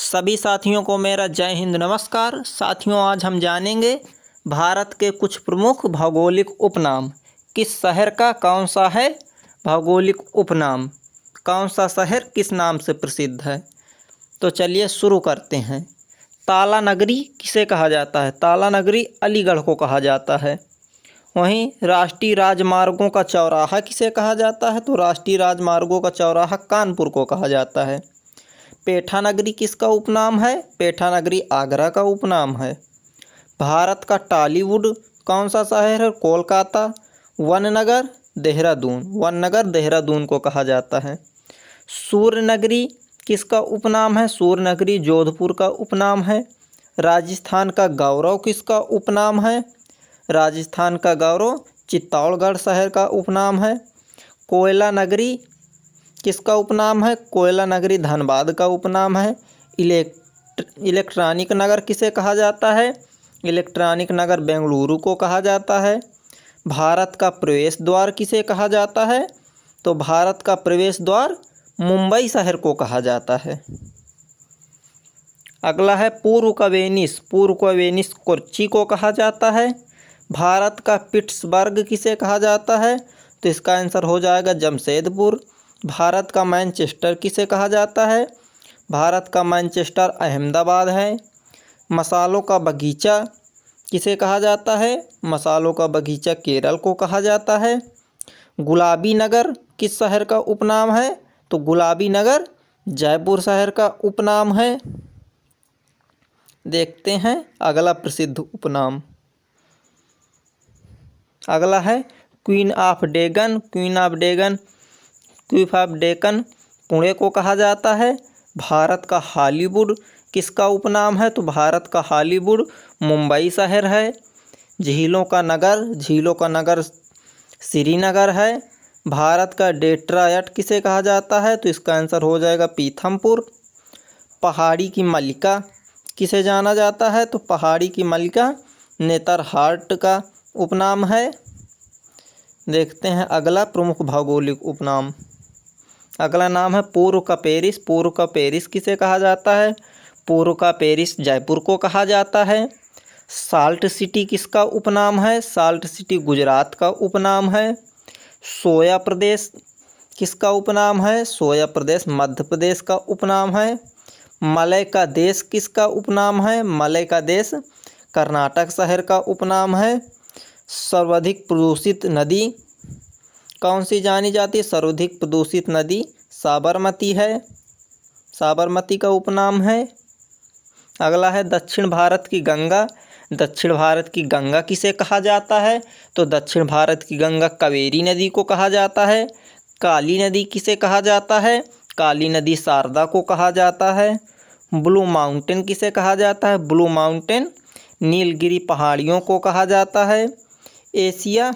सभी साथियों को मेरा जय हिंद नमस्कार। साथियों, आज हम जानेंगे भारत के कुछ प्रमुख भौगोलिक उपनाम। किस शहर का कौन सा है भौगोलिक उपनाम? कौन सा शहर किस नाम से प्रसिद्ध है? तो चलिए शुरू करते हैं। ताला नगरी किसे कहा जाता है? ताला नगरी अलीगढ़ को कहा जाता है। वहीं राष्ट्रीय राजमार्गों का चौराहा किसे कहा जाता है? तो राष्ट्रीय राजमार्गों का चौराहा कानपुर को कहा जाता है। पेठा नगरी किसका उपनाम है? पेठा नगरी आगरा का उपनाम है। भारत का टॉलीवुड कौन सा शहर है? कोलकाता। वननगर देहरादून, वननगर देहरादून को कहा जाता है। सूर्य नगरी किसका उपनाम है? सूर्य नगरी जोधपुर का उपनाम है। राजस्थान का गौरव किसका उपनाम है? राजस्थान का गौरव चित्तौड़गढ़ शहर का उपनाम है। कोयला नगरी किसका उपनाम है? कोयला नगरी धनबाद का उपनाम है। इलेक्ट्रॉनिक नगर किसे कहा जाता है? इलेक्ट्रॉनिक नगर बेंगलुरु को कहा जाता है। भारत का प्रवेश द्वार किसे कहा जाता है? तो भारत का प्रवेश द्वार मुंबई शहर को कहा जाता है। अगला है पूर्व का वेनिस। पूर्व का वेनिस कोच्चि को कहा जाता है। भारत का पिट्सबर्ग किसे कहा जाता है? तो इसका आंसर हो जाएगा जमशेदपुर। भारत का मैनचेस्टर किसे कहा जाता है? भारत का मैनचेस्टर अहमदाबाद है। मसालों का बगीचा किसे कहा जाता है? मसालों का बगीचा केरल को कहा जाता है। गुलाबी नगर किस शहर का उपनाम है? तो गुलाबी नगर जयपुर शहर का उपनाम है। देखते हैं अगला प्रसिद्ध उपनाम। अगला है queen of Deccan. Queen of Deccan, queen of Deccan Pune को कहा जाता है। भारत का हॉलीवुड किसका उपनाम है? तो भारत का हॉलीवुड मुंबई शहर है। झीलों का नगर श्रीनगर है। भारत का डेट्रॉयट किसे कहा जाता है? तो इसका आंसर हो जाएगा पीथमपुर। पहाड़ी की मल्लिका किसे जाना जाता है? तो पहाड़ी की मल्लिका नेतरहाट का उपनाम है। देखते हैं अगला प्रमुख भौगोलिक उपनाम। अगला नाम है पूर्व का पेरिस। पूर्व का पेरिस किसे कहा जाता है? पूर्व का पेरिस जयपुर को कहा जाता है। साल्ट सिटी किसका उपनाम है? साल्ट सिटी गुजरात का उपनाम है। सोया प्रदेश किसका उपनाम है? सोया प्रदेश मध्य प्रदेश का उपनाम है। मलय का देश किसका उपनाम है? मलय का देश कर्नाटक शहर का उपनाम है। सर्वाधिक प्रदूषित नदी कौन सी जानी जाती है? सर्वाधिक प्रदूषित नदी साबरमती है। साबरमती का उपनाम है। अगला है दक्षिण भारत की गंगा। दक्षिण भारत की गंगा किसे कहा जाता है? तो दक्षिण भारत की गंगा कावेरी नदी को कहा जाता है। काली नदी किसे कहा जाता है? काली नदी शारदा को कहा जाता है। ब्लू माउंटेन किसे कहा जाता है? ब्लू माउंटेन नीलगिरी पहाड़ियों को कहा जाता है। एशिया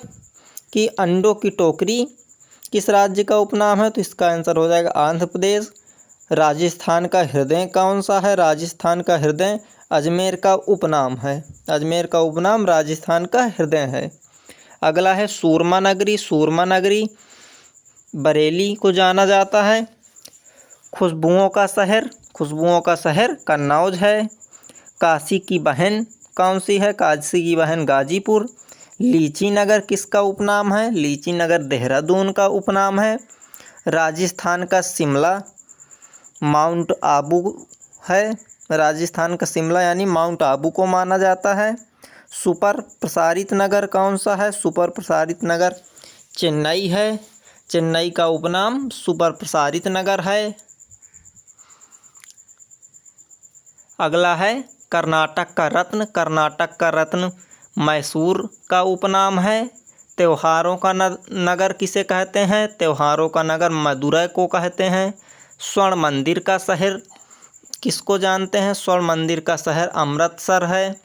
की अंडों की टोकरी किस राज्य का उपनाम है? तो इसका आंसर हो जाएगा आंध्र प्रदेश। राजस्थान का हृदय कौन सा है? राजस्थान का हृदय अजमेर का उपनाम है। अजमेर का उपनाम राजस्थान का हृदय है। अगला है सूरमा नगरी। सूरमा नगरी बरेली को जाना जाता है। खुशबुओं का शहर, खुशबुओं का शहर कन्नौज है। काशी की बहन कौन सी है? काशी की बहन गाजीपुर। लीची नगर किसका उपनाम है? लीची नगर देहरादून का उपनाम है। राजस्थान का शिमला माउंट आबू है। राजस्थान का शिमला यानी माउंट आबू को माना जाता है। सुपर प्रसारित नगर कौन सा है? सुपर प्रसारित नगर चेन्नई है। चेन्नई का उपनाम सुपर प्रसारित नगर है। अगला है कर्नाटक का रत्न। कर्नाटक का रत्न मैसूर का उपनाम है। त्योहारों का नगर किसे कहते हैं? त्योहारों का नगर मदुरै को कहते हैं। स्वर्ण मंदिर का शहर किसको जानते हैं? स्वर्ण मंदिर का शहर अमृतसर है।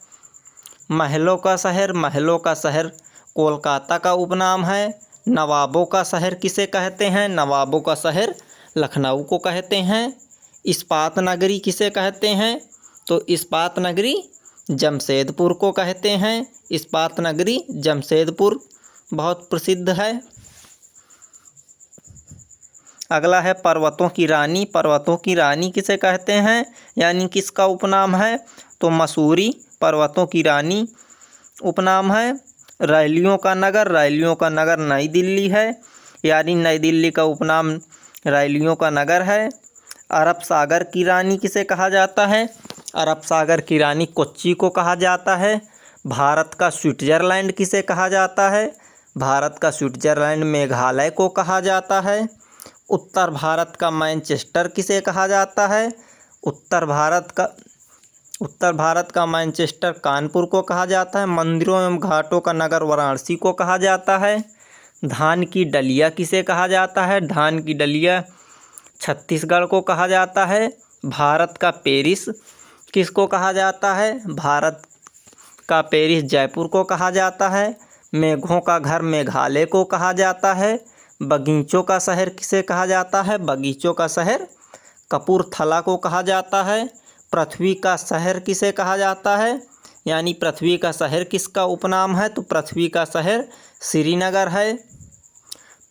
महलों का शहर कोलकाता का उपनाम है। नवाबों का शहर किसे कहते हैं? नवाबों का शहर लखनऊ को कहते हैं। इस्पात नगरी किसे कहते हैं? तो इस्पात नगरी जमशेदपुर को कहते हैं। इस्पात नगरी जमशेदपुर बहुत प्रसिद्ध है। अगला है पर्वतों की रानी। पर्वतों की रानी किसे कहते हैं, यानी किसका उपनाम है, तो मसूरी पर्वतों की रानी उपनाम है। रैलियों का नगर, रैलियों का नगर नई दिल्ली है, यानी नई दिल्ली का उपनाम रैलियों का नगर है। अरब सागर की रानी किसे कहा जाता है, अरब सागर की रानी कोच्चि को कहा जाता है। भारत का स्विट्ज़रलैंड किसे कहा जाता है, भारत का स्विट्ज़रलैंड मेघालय को कहा जाता है। उत्तर भारत का मैनचेस्टर किसे कहा जाता है, उत्तर भारत का मैनचेस्टर कानपुर को कहा जाता है। मंदिरों एवं घाटों का नगर वाराणसी को कहा जाता है। धान की डलिया किसे कहा जाता है, धान की डलिया छत्तीसगढ़ को कहा जाता है। भारत का पेरिस किसको कहा जाता है, भारत का पेरिस जयपुर को कहा जाता है। मेघों का घर मेघालय को कहा जाता है। बगीचों का शहर किसे कहा जाता है, बगीचों का शहर कपूरथला को कहा जाता है। पृथ्वी का शहर किसे कहा जाता है, यानी पृथ्वी का शहर किसका उपनाम है, तो पृथ्वी का शहर श्रीनगर है।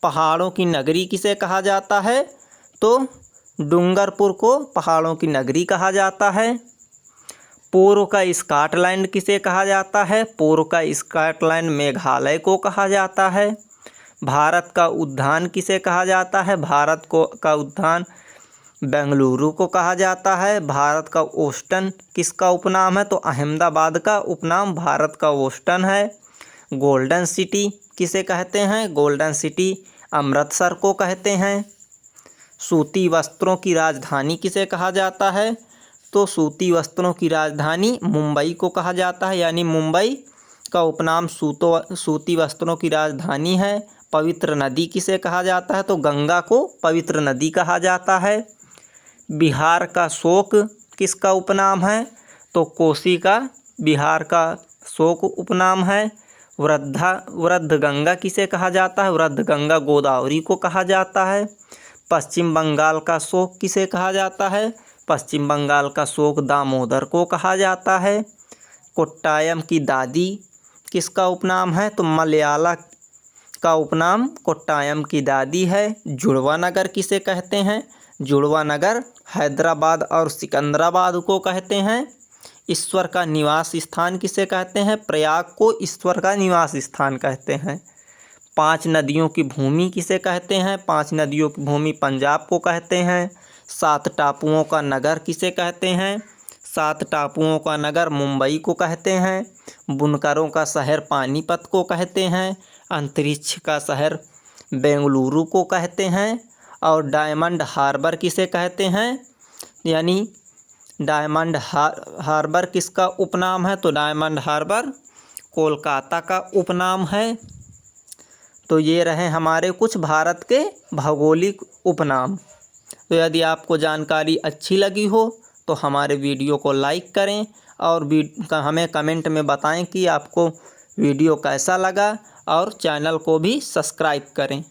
पहाड़ों की नगरी किसे कहा जाता है, तो डूंगरपुर को पहाड़ों की नगरी कहा जाता है। पूर्व का स्कॉटलैंड किसे कहा जाता है, पूर्व का स्कॉटलैंड मेघालय को कहा जाता है। भारत का उद्यान किसे कहा जाता है, भारत का उद्यान बेंगलुरु को कहा जाता है। भारत का ओस्टन किसका उपनाम है, तो अहमदाबाद का उपनाम भारत का ओस्टन है। गोल्डन सिटी किसे कहते हैं, गोल्डन सिटी अमृतसर को कहते हैं। सूती वस्त्रों की राजधानी किसे कहा जाता है, तो सूती वस्त्रों की राजधानी मुंबई को कहा जाता है, यानी मुंबई का उपनाम सूती वस्त्रों की राजधानी है। पवित्र नदी किसे कहा जाता है, तो गंगा को पवित्र नदी कहा जाता है। बिहार का शोक किसका उपनाम है, तो कोसी का बिहार का शोक उपनाम है। वृद्ध गंगा किसे कहा जाता है, वृद्ध गंगा गोदावरी को कहा जाता है। पश्चिम बंगाल का शोक किसे कहा जाता है, पश्चिम बंगाल का शोक दामोदर को कहा जाता है। कोट्टायम की दादी किसका उपनाम है, तो मलयाला का उपनाम कोट्टायम की दादी है। जुड़वा नगर किसे कहते हैं, जुड़वा नगर हैदराबाद और सिकंदराबाद को कहते हैं। ईश्वर का निवास स्थान किसे कहते हैं, प्रयाग को ईश्वर का निवास स्थान कहते हैं। 5 नदियों की भूमि किसे कहते हैं, 5 नदियों की भूमि पंजाब को कहते हैं। 7 टापुओं का नगर किसे कहते हैं, 7 टापुओं का नगर मुंबई को कहते हैं। बुनकरों का शहर पानीपत को कहते हैं। अंतरिक्ष का शहर बेंगलुरु को कहते हैं। और डायमंड हार्बर किसे कहते हैं, यानी डायमंड हार्बर किसका उपनाम है, तो डायमंड हार्बर कोलकाता का उपनाम है। तो ये रहे हमारे कुछ भारत के भौगोलिक उपनाम। तो यदि आपको जानकारी अच्छी लगी हो तो हमारे वीडियो को लाइक करें और हमें कमेंट में बताएं कि आपको वीडियो कैसा लगा, और चैनल को भी सब्सक्राइब करें।